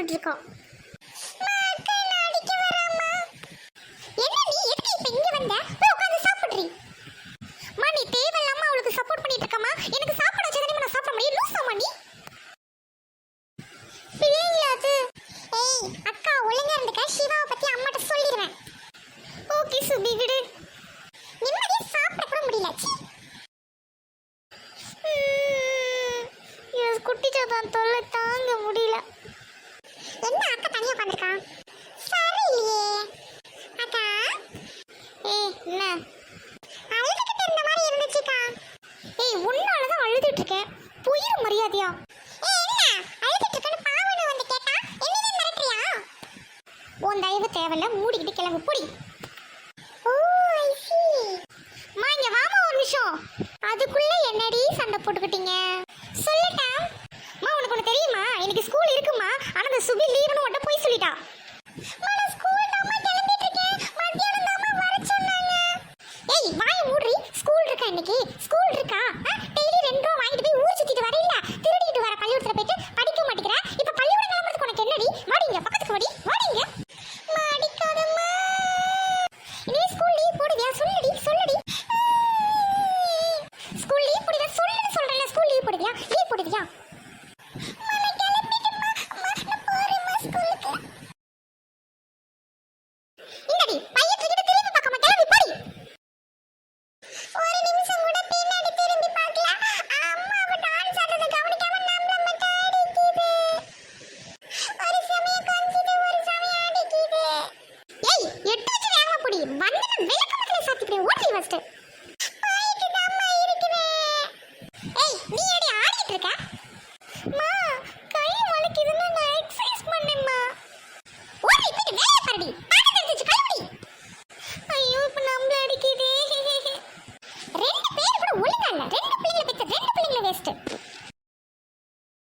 சாப்பிட்டுட்டு இருக்கோம். என்ன நீ எதுக்கு இப்ப இங்க வந்த? போய் உட்கார்ந்து சாப்பிடுறீ. மா நீ தேவையில்லாம அவளுக்கு சப்போர்ட் பண்ணிட்டு இருக்கமா? எனக்கு சாப்பாடு வச்சதே நான் சாப்பிட முடியும். லூசாமா நீ? பிள்ளைங்களா அது? ஏய் அக்கா ஒழுங்கா இருந்துக்க. சிவாவை பத்தி அம்மாட்ட சொல்லிடுவேன். ஓகே சுபி விடு. நிம்மதியா சாப்பிட கூட முடியல. குட்டி சாத்தான் தொல்லை தாங்க முடியல. என்ன அக்கா தனியா உட்காந்துருக்கா? சரியில்லையே அக்கா. ஏய் என்ன அழுதுகிட்டு இருந்த மாதிரி இருந்துச்சுக்கா. ஏய் உன்னாலதான் அழுதுட்டு இருக்கேன். புயிரு மரியாதையா? ஏய் என்ன அழுதுட்டு இருக்கேன்னு பாவனை வந்து கேட்டா என்ன மிரட்டுறியா? உன் தயவு தேவையில்ல. மூடிக்கிட்டு கிளம்பு பொடி. ஓ ஐ சீ. மா இங்க வாமா ஒரு நிமிஷம். அதுக்குள்ள என்னடி சண்டை போட்டுக்கிட்டீங்க? சொல்லட்டா? மா உனக்கு ஒன்று தெரியுமா? இன்னைக்கு ஸ்கூல் இருக்குமா. ஆனா அந்த சுபி லீவுன்னு மட்டும் போய் சொல்லிட்டா. ஏய் வாயை மூடுறி. ஸ்கூல் இருக்கா இன்னைக்கு? ஸ்கூல் இருக்கா? டெய்லி 2 ரூபா வாங்கிட்டு போய் ஊர் சுத்திட்டு வர இல்ல திருடிட்டு வர பள்ளிக்கூடத்துல போயிட்டு படிக்க மாட்டேங்கிற. இப்ப பள்ளிக்கூடம் கிளம்புறதுக்கு உனக்கு என்னடி? வாடிங்க பக்கத்துக்கு வாடி. வாடிங்க. மாடிக்காதம்மா. இனி ஸ்கூல் லீவ் போடுவியா? சொல்லுடி சொல்லுடி. ஸ்கூல் லீவ் போடுவியா? சொல்லுன்னு சொல்றேன்ல. ஸ்கூல் லீவ் போடுவியா? லீவ் போடுவியா? இந்தடி பைய தூக்கிட்டு திரும்பி பார்க்க மாட்டே. நீ போடி. ஒரு நிமிஷம் கூட பின்னாடி திரும்பி பார்க்கல. அம்மாவை டான்ஸ் ஆடுறத கவனிக்காம நம்மள மட்டும் அடிக்குது. ஒரு சமயம் கொஞ்சிது ஒரு சமயம் அடிக்குது. ஏய் எட்டு வச்சு வேகமா போடி. வந்தன விளக்க மட்டும் சாத்திட்டு ஓடி ஃபர்ஸ்ட்.